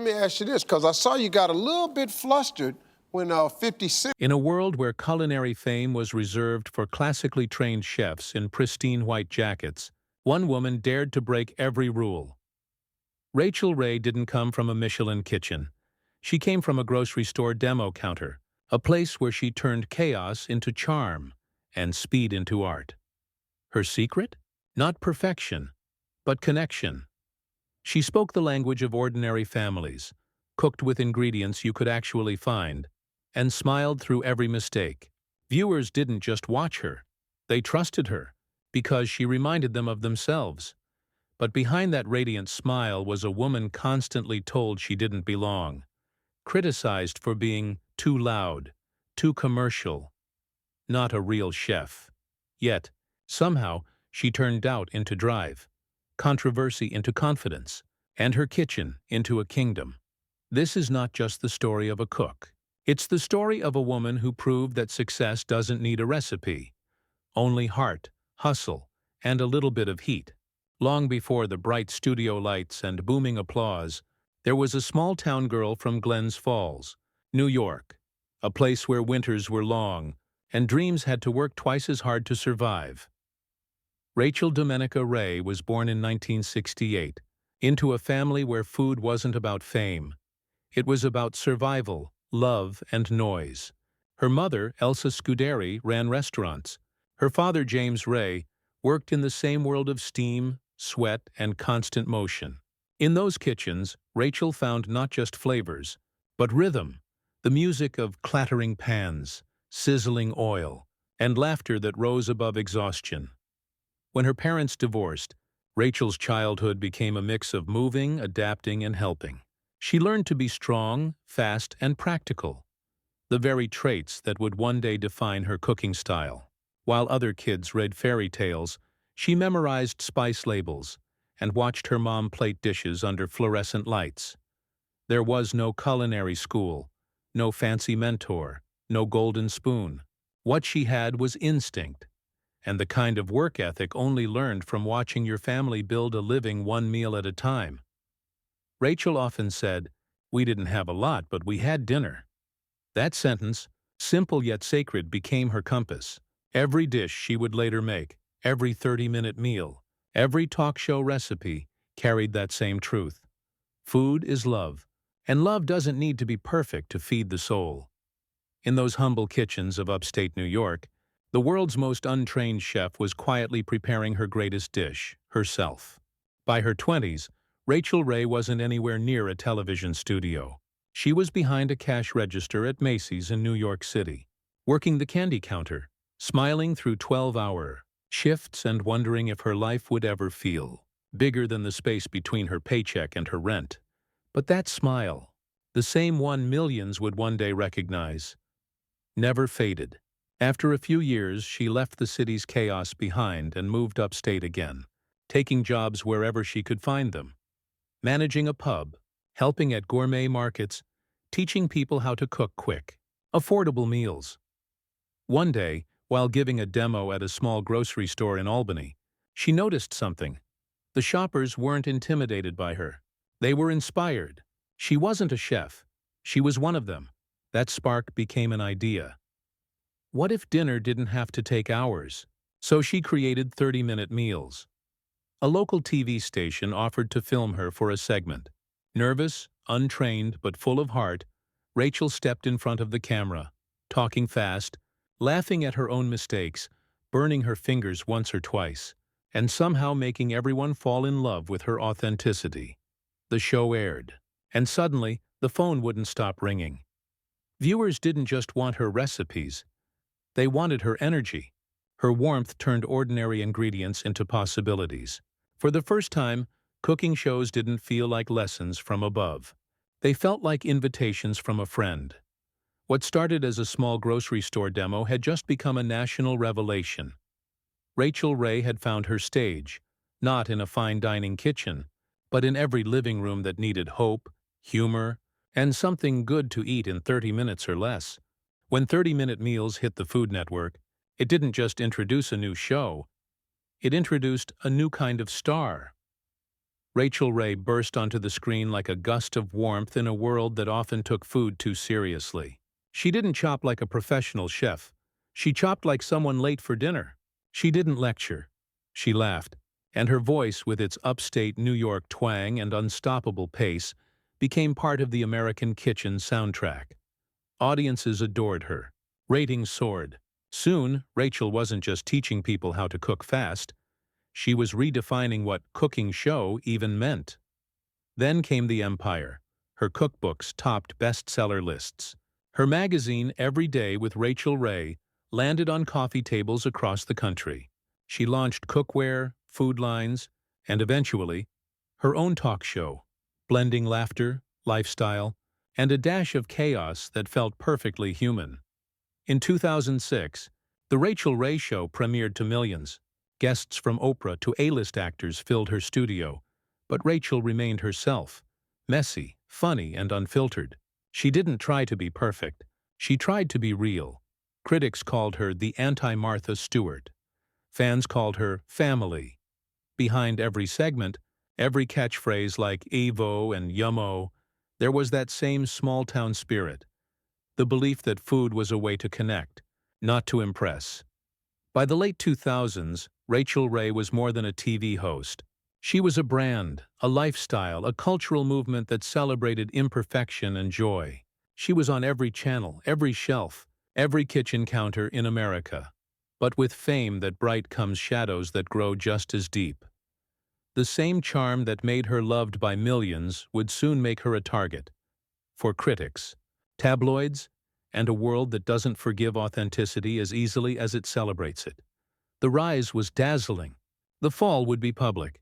Let me ask you this, because I saw you got a little bit flustered when 50 Cent. In a world where culinary fame was reserved for classically trained chefs in pristine white jackets, one woman dared to break every rule. Rachael Ray didn't come from a Michelin kitchen. She came from a grocery store demo counter, a place where she turned chaos into charm and speed into art. Her secret? Not perfection, but connection. She spoke the language of ordinary families, cooked with ingredients you could actually find, and smiled through every mistake. Viewers didn't just watch her, they trusted her, because she reminded them of themselves. But behind that radiant smile was a woman constantly told she didn't belong, criticized for being too loud, too commercial, not a real chef. Yet, somehow, she turned doubt into drive, controversy into confidence, and her kitchen into a kingdom. This is not just the story of a cook. It's the story of a woman who proved that success doesn't need a recipe, only heart, hustle, and a little bit of heat. Long before the bright studio lights and booming applause, there was a small-town girl from Glens Falls, New York, a place where winters were long and dreams had to work twice as hard to survive. Rachael Ray was born in 1968, into a family where food wasn't about fame. It was about survival, love, and noise. Her mother, Elsa Scuderi, ran restaurants. Her father, James Ray, worked in the same world of steam, sweat, and constant motion. In those kitchens, Rachael found not just flavors, but rhythm, the music of clattering pans, sizzling oil, and laughter that rose above exhaustion. When her parents divorced, Rachael's childhood became a mix of moving, adapting, and helping. She learned to be strong, fast, and practical, the very traits that would one day define her cooking style. While other kids read fairy tales, she memorized spice labels and watched her mom plate dishes under fluorescent lights. There was no culinary school, no fancy mentor, no golden spoon. What she had was instinct, and the kind of work ethic only learned from watching your family build a living one meal at a time. Rachael often said, "We didn't have a lot, but we had dinner." That sentence, simple yet sacred, became her compass. Every dish she would later make, every 30-minute meal, every talk show recipe carried that same truth. Food is love, and love doesn't need to be perfect to feed the soul. In those humble kitchens of upstate New York, the world's most untrained chef was quietly preparing her greatest dish, herself. By her 20s, Rachael Ray wasn't anywhere near a television studio. She was behind a cash register at Macy's in New York City, working the candy counter, smiling through 12-hour shifts and wondering if her life would ever feel bigger than the space between her paycheck and her rent. But that smile, the same one millions would one day recognize, never faded. After a few years, she left the city's chaos behind and moved upstate again, taking jobs wherever she could find them. Managing a pub, helping at gourmet markets, teaching people how to cook quick, affordable meals. One day, while giving a demo at a small grocery store in Albany, she noticed something. The shoppers weren't intimidated by her. They were inspired. She wasn't a chef. She was one of them. That spark became an idea. What if dinner didn't have to take hours? So she created 30-minute meals. A local TV station offered to film her for a segment. Nervous, untrained, but full of heart, Rachael stepped in front of the camera, talking fast, laughing at her own mistakes, burning her fingers once or twice, and somehow making everyone fall in love with her authenticity. The show aired, and suddenly, the phone wouldn't stop ringing. Viewers didn't just want her recipes. They wanted her energy. Her warmth turned ordinary ingredients into possibilities. For the first time, cooking shows didn't feel like lessons from above. They felt like invitations from a friend. What started as a small grocery store demo had just become a national revelation. Rachael Ray had found her stage, not in a fine dining kitchen, but in every living room that needed hope, humor, and something good to eat in 30 minutes or less. When 30-minute meals hit the Food Network, it didn't just introduce a new show, it introduced a new kind of star. Rachael Ray burst onto the screen like a gust of warmth in a world that often took food too seriously. She didn't chop like a professional chef. She chopped like someone late for dinner. She didn't lecture. She laughed, and her voice, with its upstate New York twang and unstoppable pace, became part of the American kitchen soundtrack. Audiences adored her. Ratings soared. Soon, Rachael wasn't just teaching people how to cook fast. She was redefining what cooking show even meant. Then came the empire. Her cookbooks topped bestseller lists. Her magazine, Every Day with Rachael Ray, landed on coffee tables across the country. She launched cookware, food lines, and eventually, her own talk show, blending laughter, lifestyle, and a dash of chaos that felt perfectly human. In 2006, The Rachael Ray Show premiered to millions. Guests from Oprah to A-list actors filled her studio, but Rachael remained herself, messy, funny, and unfiltered. She didn't try to be perfect. She tried to be real. Critics called her the anti-Martha Stewart. Fans called her family. Behind every segment, every catchphrase like Evo and Yummo, there was that same small-town spirit, the belief that food was a way to connect, not to impress. By the late 2000s, Rachael Ray was more than a TV host. She was a brand, a lifestyle, a cultural movement that celebrated imperfection and joy. She was on every channel, every shelf, every kitchen counter in America. But with fame that bright comes shadows that grow just as deep. The same charm that made her loved by millions would soon make her a target. For critics, tabloids, and a world that doesn't forgive authenticity as easily as it celebrates it. The rise was dazzling. The fall would be public.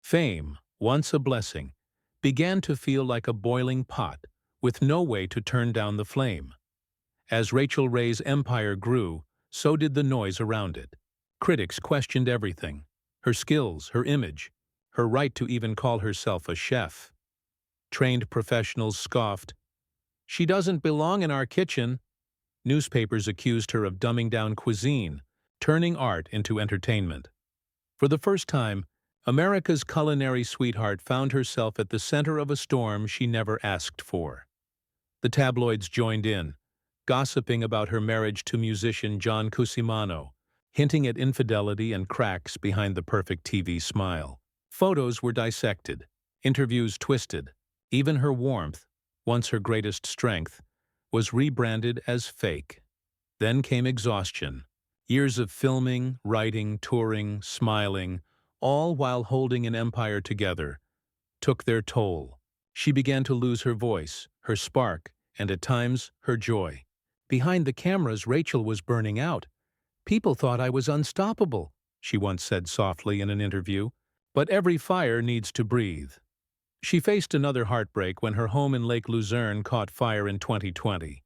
Fame, once a blessing, began to feel like a boiling pot, with no way to turn down the flame. As Rachael Ray's empire grew, so did the noise around it. Critics questioned everything: her skills, her image, her right to even call herself a chef. Trained professionals scoffed, "She doesn't belong in our kitchen." Newspapers accused her of dumbing down cuisine, turning art into entertainment. For the first time, America's culinary sweetheart found herself at the center of a storm she never asked for. The tabloids joined in, gossiping about her marriage to musician John Cusimano, hinting at infidelity and cracks behind the perfect TV smile. Photos were dissected, interviews twisted. Even her warmth, once her greatest strength, was rebranded as fake. Then came exhaustion. Years of filming, writing, touring, smiling, all while holding an empire together, took their toll. She began to lose her voice, her spark, and at times, her joy. "Behind the cameras, Rachael was burning out. People thought I was unstoppable," she once said softly in an interview. But every fire needs to breathe. She faced another heartbreak when her home in Lake Luzerne caught fire in 2020.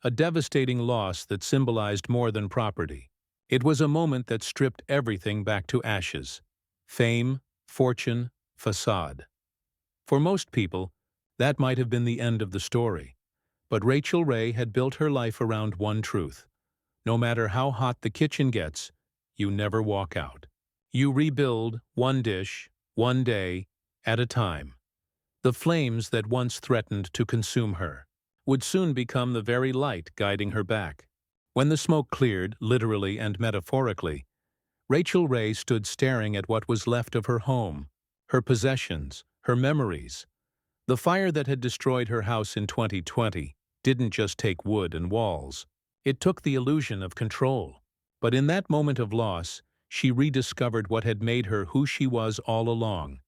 A devastating loss that symbolized more than property. It was a moment that stripped everything back to ashes. Fame, fortune, facade. For most people, that might have been the end of the story. But Rachael Ray had built her life around one truth. No matter how hot the kitchen gets, you never walk out. You rebuild one dish, one day, at a time. The flames that once threatened to consume her would soon become the very light guiding her back. When the smoke cleared, literally and metaphorically, Rachael Ray stood staring at what was left of her home, her possessions, her memories. The fire that had destroyed her house in 2020 didn't just take wood and walls. It took the illusion of control. But in that moment of loss, she rediscovered what had made her who she was all along: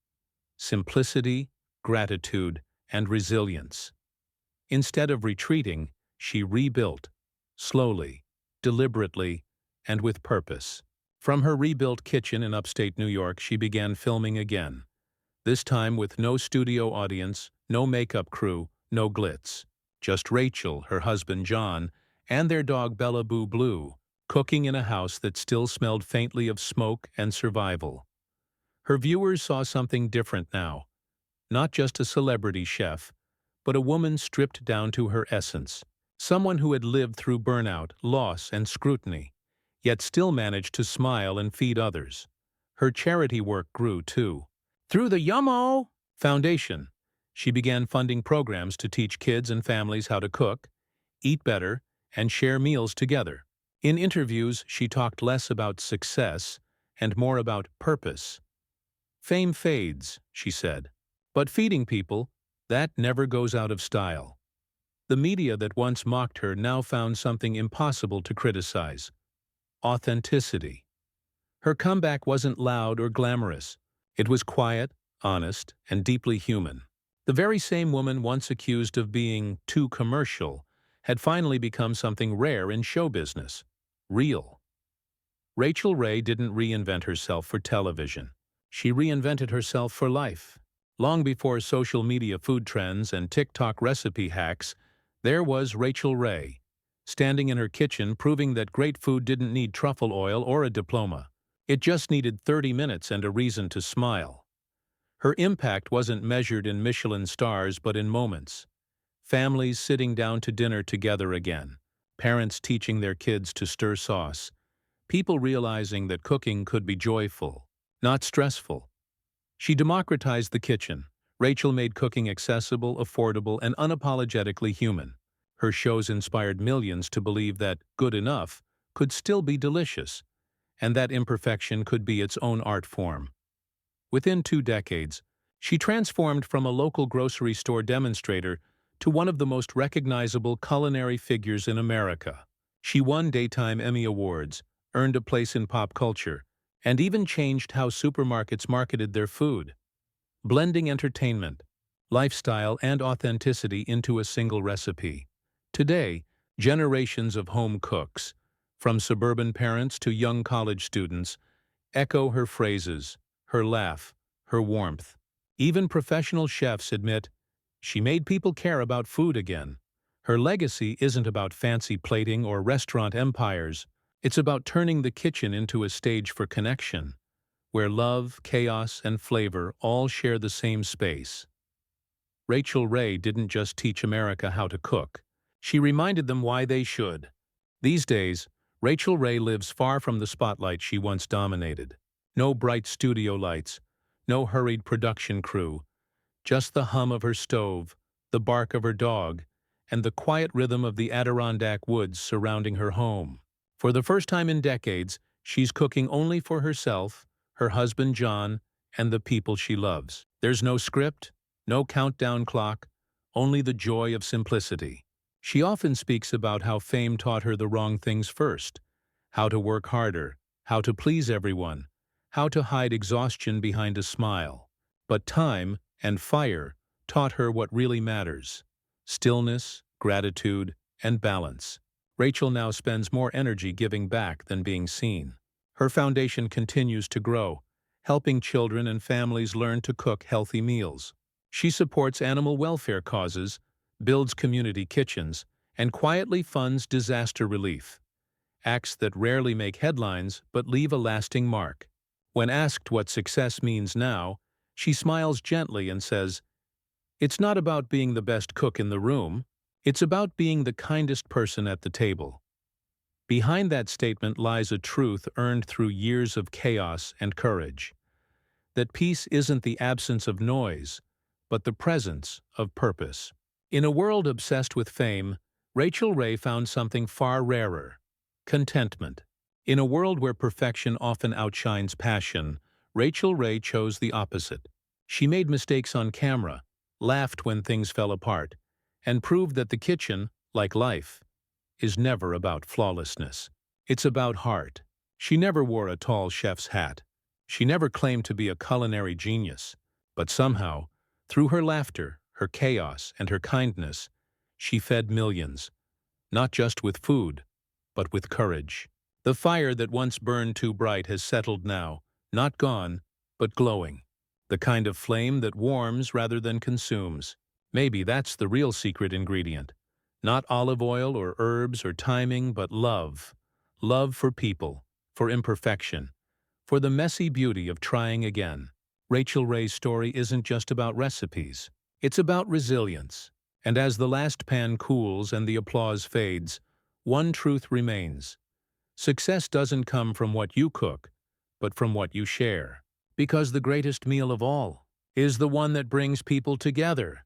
simplicity, gratitude, and resilience. Instead of retreating, she rebuilt, slowly, deliberately, and with purpose. From her rebuilt kitchen in upstate New York, she began filming again. This time with no studio audience, no makeup crew, no glitz. Just Rachael, her husband John, and their dog Bella Boo Blue, cooking in a house that still smelled faintly of smoke and survival. Her viewers saw something different now. Not just a celebrity chef, but a woman stripped down to her essence. Someone who had lived through burnout, loss, and scrutiny, yet still managed to smile and feed others. Her charity work grew, too. Through the Yummo Foundation, she began funding programs to teach kids and families how to cook, eat better, and share meals together. In interviews, she talked less about success and more about purpose. Fame fades, she said. But feeding people, that never goes out of style. The media that once mocked her now found something impossible to criticize: authenticity. Her comeback wasn't loud or glamorous. It was quiet, honest, and deeply human. The very same woman once accused of being too commercial had finally become something rare in show business: real. Rachael Ray didn't reinvent herself for television. She reinvented herself for life. Long before social media food trends and TikTok recipe hacks, there was Rachael Ray, standing in her kitchen proving that great food didn't need truffle oil or a diploma. It just needed 30 minutes and a reason to smile. Her impact wasn't measured in Michelin stars but in moments. Families sitting down to dinner together again, parents teaching their kids to stir sauce, people realizing that cooking could be joyful, not stressful. She democratized the kitchen. Rachael made cooking accessible, affordable, and unapologetically human. Her shows inspired millions to believe that good enough could still be delicious, and that imperfection could be its own art form. Within 2 decades, she transformed from a local grocery store demonstrator to one of the most recognizable culinary figures in America. She won Daytime Emmy Awards, earned a place in pop culture, and even changed how supermarkets marketed their food, blending entertainment, lifestyle, and authenticity into a single recipe. Today, generations of home cooks, from suburban parents to young college students, echo her phrases, her laugh, her warmth. Even professional chefs admit she made people care about food again. Her legacy isn't about fancy plating or restaurant empires. It's about turning the kitchen into a stage for connection, where love, chaos, and flavor all share the same space. Rachael Ray didn't just teach America how to cook. She reminded them why they should. These days, Rachael Ray lives far from the spotlight she once dominated. No bright studio lights, no hurried production crew, just the hum of her stove, the bark of her dog, and the quiet rhythm of the Adirondack woods surrounding her home. For the first time in decades, she's cooking only for herself, her husband John, and the people she loves. There's no script, no countdown clock, only the joy of simplicity. She often speaks about how fame taught her the wrong things first: how to work harder, how to please everyone, how to hide exhaustion behind a smile. But time and fire taught her what really matters: stillness, gratitude, and balance. Rachael now spends more energy giving back than being seen. Her foundation continues to grow, helping children and families learn to cook healthy meals. She supports animal welfare causes, builds community kitchens, and quietly funds disaster relief, acts that rarely make headlines but leave a lasting mark. When asked what success means now, she smiles gently and says, "It's not about being the best cook in the room. It's about being the kindest person at the table." Behind that statement lies a truth earned through years of chaos and courage: that peace isn't the absence of noise, but the presence of purpose. In a world obsessed with fame, Rachael Ray found something far rarer: contentment. In a world where perfection often outshines passion, Rachael Ray chose the opposite. She made mistakes on camera, laughed when things fell apart, and proved that the kitchen, like life, is never about flawlessness. It's about heart. She never wore a tall chef's hat. She never claimed to be a culinary genius. But somehow, through her laughter, her chaos, and her kindness, she fed millions, not just with food, but with courage. The fire that once burned too bright has settled now, not gone, but glowing. The kind of flame that warms rather than consumes. Maybe that's the real secret ingredient. Not olive oil or herbs or timing, but love. Love for people, for imperfection, for the messy beauty of trying again. Rachael Ray's story isn't just about recipes. It's about resilience. And as the last pan cools and the applause fades, one truth remains: success doesn't come from what you cook, but from what you share. Because the greatest meal of all is the one that brings people together.